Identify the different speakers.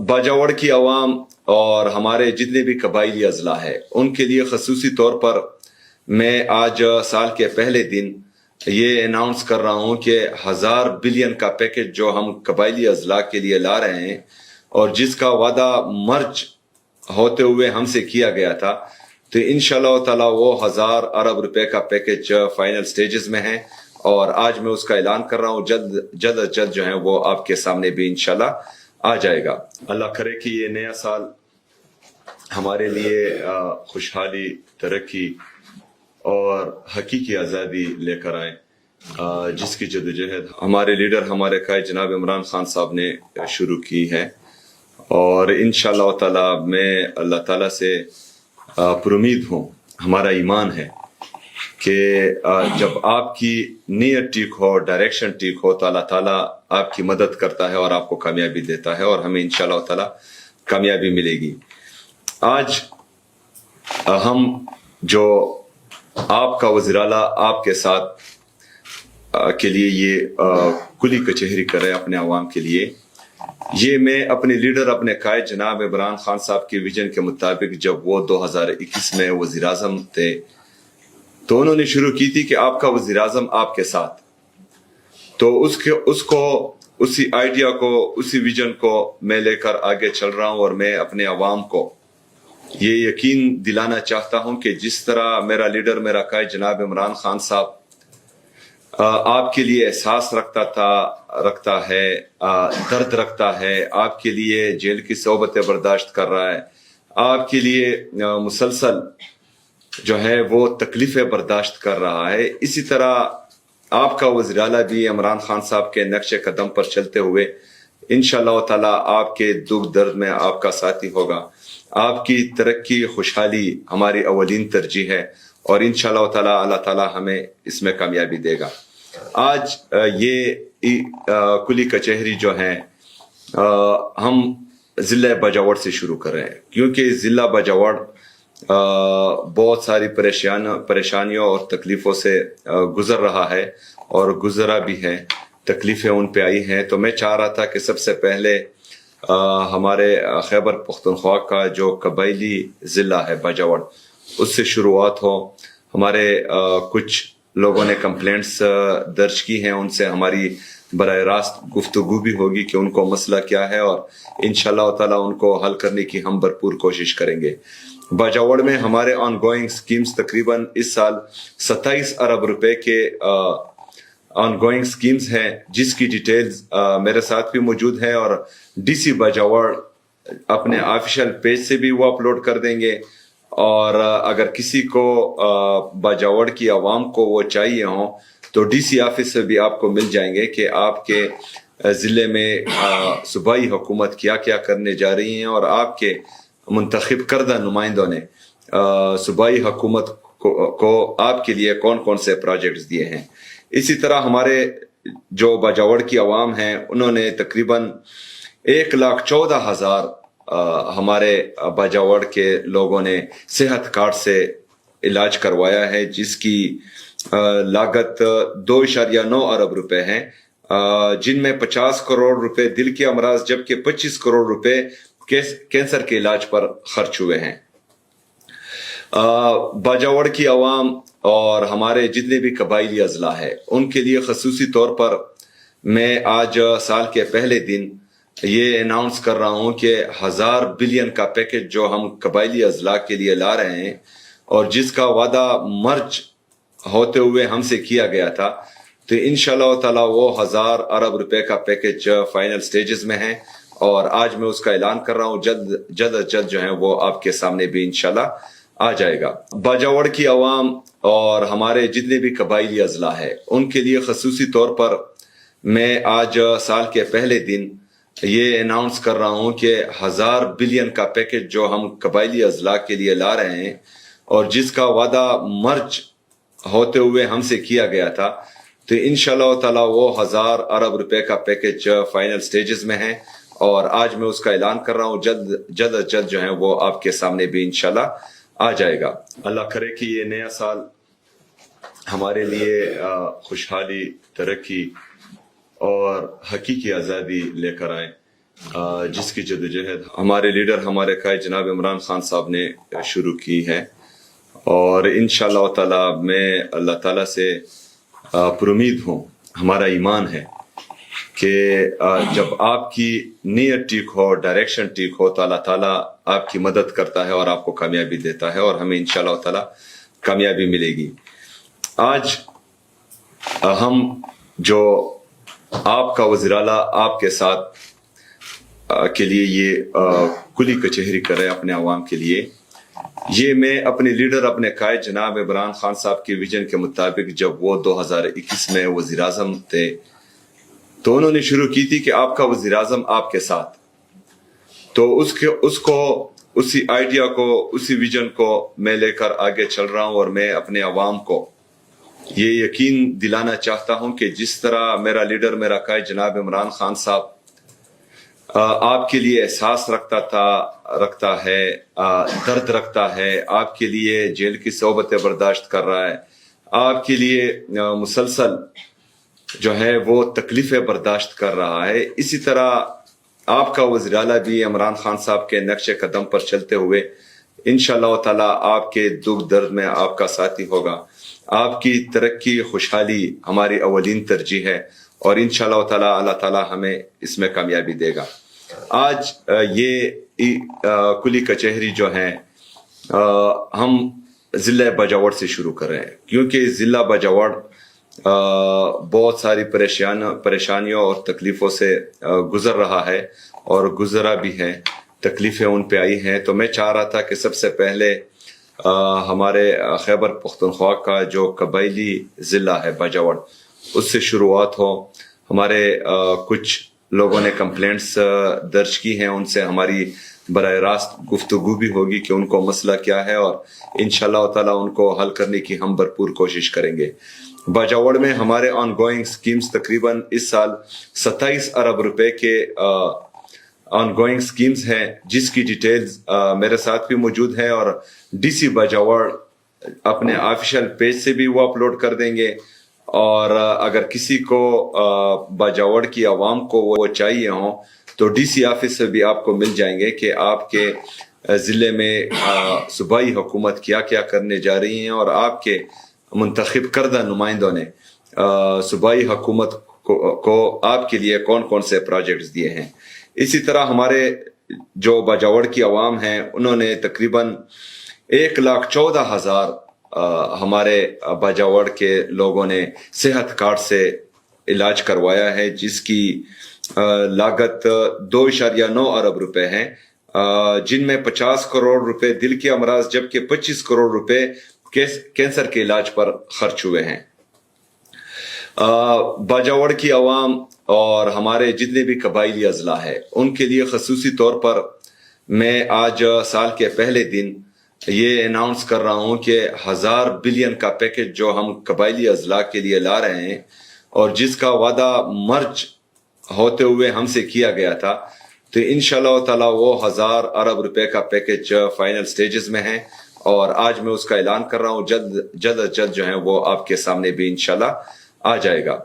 Speaker 1: बाजावड़ की आवाम और हमारे जितने भी कबाइली अजला है उनके लिए खसूसी तौर पर मैं आज साल के पहले दिन ये अनाउंस कर रहा हूँ कि 1000 बिलियन का पैकेज जो हम कबाइली अजला के लिए ला रहे हैं और जिसका वादा मर्ज होते हुए हमसे किया गया था, तो इंशाअल्लाह ताला वो 1000 अरब रुपए का पैकेज फाइनल स्टेजेस में है और आज मैं उसका ऐलान कर रहा हूँ। जल्द जो है वो आपके सामने भी इंशाअल्लाह आ जाएगा। अल्लाह करे कि ये नया साल हमारे लिए खुशहाली, तरक्की और हकीकी आज़ादी लेकर आए, जिसकी जदोजहद हमारे लीडर, हमारे कायद जनाब इमरान खान साहब ने शुरू की है। और इंशाअल्लाह ताला मैं अल्लाह ताला से पुरुमीद हूँ, हमारा ईमान है कि जब आपकी नीयत ठीक हो, डायरेक्शन ठीक हो, तो अल्लाह ताला आपकी मदद करता है और आपको कामयाबी देता है और हमें इंशाअल्लाह ताला कामयाबी मिलेगी। आज हम जो आपका वज़ीर-ए-आला आपके साथ के लिए ये कुली कचहरी कर रहे हैं अपने आवाम के लिए, ये मैं अपने लीडर, अपने कायद जनाब इमरान खान साहब के विजन के मुताबिक जब वो 2021 में वज़ीर आज़म थे तो उन्होंने शुरू की थी कि आपका वज़ीर आज़म आपके साथ। तो उसी आइडिया को, उसी विजन को मैं लेकर आगे चल रहा हूँ और मैं अपने अवाम को ये यकीन दिलाना चाहता हूँ कि जिस तरह मेरा लीडर, मेरा कायद जनाब इमरान खान साहब आपके लिए एहसास रखता है, दर्द रखता है, आपके लिए जेल की सोबतें बर्दाश्त कर रहा है, आपके लिए मुसलसल जो है वो तकलीफें बर्दाश्त कर रहा है, इसी तरह आपका वज़ीर आला भी इमरान खान साहब के नक्शे कदम पर चलते हुए इंशाअल्लाह ताला आपके दुख दर्द में आपका साथी होगा। आपकी तरक्की, खुशहाली हमारी अवलीन तरजीह है और इंशाअल्लाह ताला अल्लाह ताला हमें इसमें कामयाबी देगा। आज ये कुली कचहरी जो है हम ज़िला बाजावड़ से शुरू कर रहे हैं, क्योंकि ज़िला बाजावड़ बहुत सारी परेशानियों और तकलीफ़ों से गुजर रहा है और गुजरा भी है, तकलीफ़ें उन पे आई हैं। तो मैं चाह रहा था कि सबसे पहले हमारे खैबर पख्तूनख्वा का जो कबाइली ज़िला है बाजावड़, उससे शुरुआत हो। हमारे कुछ लोगों ने कंप्लेंट्स दर्ज की हैं, उनसे हमारी बराह रास्त गुफ्तगू भी होगी कि उनको मसला क्या है और इंशाअल्लाह ताला उनको हल करने की हम भरपूर कोशिश करेंगे। बाजावड़ में हमारे ऑन गोइंग स्कीम्स तकरीबन इस साल 27 अरब रुपए के ऑन गोइंग स्कीम्स हैं, जिसकी डिटेल्स मेरे साथ भी मौजूद है और डीसी बाजावड़ अपने ऑफिशियल पेज से भी वो अपलोड कर देंगे। और अगर किसी को बाजावड़ की आवाम को वो चाहिए हो तो डीसी ऑफिस से भी आपको मिल जाएंगे कि आपके ज़िले में सूबाई हुकूमत क्या क्या करने जा रही है और आपके मुंतखब करदा नुमाइंदों ने सूबाई हुकूमत को आपके लिए कौन कौन से प्रोजेक्ट्स दिए हैं। इसी तरह हमारे जो बाजावड़ की आवाम है उन्होंने तकरीबन 1,14,000 हमारे बाजावड़ के लोगों ने सेहत कार्ड से इलाज करवाया है, जिसकी लागत 2.9 अरब रुपए है, जिनमें 50 करोड़ रुपए दिल के अमराज जबकि 25 करोड़ रुपए कैंसर के इलाज पर खर्च हुए हैं। बाजावड़ की आवाम और हमारे जितने भी कबाइली अजला है उनके लिए खसूसी तौर पर मैं आज साल के पहले दिन ये अनाउंस कर रहा हूँ कि 1000 बिलियन का पैकेज जो हम कबाइली अजला के लिए ला रहे हैं और जिसका वादा मर्ज होते हुए हमसे किया गया था, तो इंशाअल्लाह ताला वो 1000 अरब रुपए का पैकेज फाइनल स्टेजेस में है और आज मैं उसका ऐलान कर रहा हूँ। जल्द जो है वो आपके सामने भी इंशाअल्लाह आ जाएगा। बाजावड़ की आवाम और हमारे जितने भी कबाइली अजला है उनके लिए खसूसी तौर पर मैं आज साल के पहले दिन ये अनाउंस कर रहा हूँ कि 1000 बिलियन का पैकेज जो हम कबाइली अजला के लिए ला रहे हैं और जिसका वादा मर्ज होते हुए हमसे किया गया था, तो इंशाअल्लाह ताला वो 1000 अरब रुपए का पैकेज फाइनल स्टेजेस में है और आज मैं उसका ऐलान कर रहा हूँ। जल्द जो है वो आपके सामने भी इंशाअल्लाह आ जाएगा। अल्लाह करे कि ये नया साल हमारे लिए खुशहाली, तरक्की और हकीकी आज़ादी लेकर आए, جس کی جدوجہد ہمارے لیڈر ہمارے قائد جناب عمران خان صاحب نے شروع کی ہے، اور انشاءاللہ تعالی میں اللہ تعالیٰ سے پر امید ہوں، ہمارا ایمان ہے کہ جب آپ کی نیت ٹھیک ہو، ڈائریکشن ٹھیک ہو، تو اللہ تعالیٰ آپ کی مدد کرتا ہے اور آپ کو کامیابی دیتا ہے، اور ہمیں انشاءاللہ تعالیٰ کامیابی ملے گی۔ آج ہم جو آپ کا وزیر اعلیٰ آپ کے ساتھ کے لیے یہ کلی کچہری کر رہے اپنے عوام کے لیے، یہ میں اپنے لیڈر اپنے قائد جناب عمران خان صاحب کے ویژن کے مطابق جب وہ 2021 میں وزیر اعظم تھے تو انہوں نے شروع کی تھی کہ آپ کا وزیر اعظم آپ کے ساتھ، تو اس کو اسی آئیڈیا کو، اسی ویژن کو میں لے کر آگے چل رہا ہوں، اور میں اپنے عوام کو یہ یقین دلانا چاہتا ہوں کہ جس طرح میرا لیڈر میرا قائد جناب عمران خان صاحب آپ کے لیے احساس رکھتا ہے، درد رکھتا ہے، آپ کے لیے جیل کی صحبتیں برداشت کر رہا ہے، آپ کے لیے مسلسل جو ہے وہ تکلیفیں برداشت کر رہا ہے، اسی طرح آپ کا وزیر اعلیٰ بھی عمران خان صاحب کے نقش قدم پر چلتے ہوئے انشاءاللہ تعالی آپ کے دکھ درد میں آپ کا ساتھی ہوگا۔ آپ کی ترقی خوشحالی ہماری اولین ترجیح ہے، اور انشاءاللہ تعالی اللہ تعالی ہمیں اس میں کامیابی دے گا۔ آج یہ کلی کچہری جو ہے ہم ضلع باجوڑ سے شروع کر رہے ہیں، کیونکہ ضلع باجوڑ بہت ساری پریشانیوں اور تکلیفوں سے گزر رہا ہے، اور گزرا بھی ہے، تکلیفیں ان پہ آئی ہیں۔ تو میں چاہ رہا تھا کہ سب سے پہلے ہمارے خیبر پختونخوا کا جو قبائلی ضلع ہے باجوڑ، اس سے شروعات ہو۔ ہمارے کچھ لوگوں نے کمپلینٹس درج کی ہیں، ان سے ہماری براہ راست گفتگو بھی ہوگی کہ ان کو مسئلہ کیا ہے، اور انشاءاللہ تعالیٰ ان کو حل کرنے کی ہم بھرپور کوشش کریں گے۔ باجوڑ میں ہمارے آن گوئنگ سکیمز تقریباً اس سال 27 ارب روپے کے آن گوئنگ سکیمز ہیں، جس کی ڈیٹیلز میرے ساتھ بھی موجود ہے، اور ڈی سی باجوڑ اپنے آفیشیل پیج سے بھی وہ اپلوڈ کر دیں گے، اور اگر کسی کو باجوڑ کی عوام کو وہ چاہیے ہوں تو ڈی سی آفس سے بھی آپ کو مل جائیں گے کہ آپ کے ضلع میں صوبائی حکومت کیا کیا کرنے جا رہی ہیں، اور آپ کے منتخب کردہ نمائندوں نے صوبائی حکومت کو آپ کے لیے کون کون سے پروجیکٹس دیے ہیں۔ اسی طرح ہمارے جو باجوڑ کی عوام ہیں، انہوں نے تقریباً 1,14,000 ہمارے باجوڑ کے لوگوں نے صحت کارڈ سے علاج کروایا ہے، جس کی لاگت 2.9 ارب روپے ہے، جن میں 50 کروڑ روپے دل کے امراض، جبکہ 25 کروڑ روپے کینسر کے علاج پر خرچ ہوئے ہیں۔ باجوڑ کی عوام اور ہمارے جتنے بھی قبائلی اضلاع ہیں، ان کے لیے خصوصی طور پر میں آج سال کے پہلے دن یہ اناؤنس کر رہا ہوں کہ 1000 بلین کا پیکج جو ہم قبائلی اضلاع کے لیے لا رہے ہیں، اور جس کا وعدہ مرج ہوتے ہوئے ہم سے کیا گیا تھا، تو انشاءاللہ تعالی وہ 1000 ارب روپے کا پیکج فائنل سٹیجز میں ہے، اور آج میں اس کا اعلان کر رہا ہوں، جلد از جلد جو ہے وہ آپ کے سامنے بھی انشاءاللہ آ جائے گا۔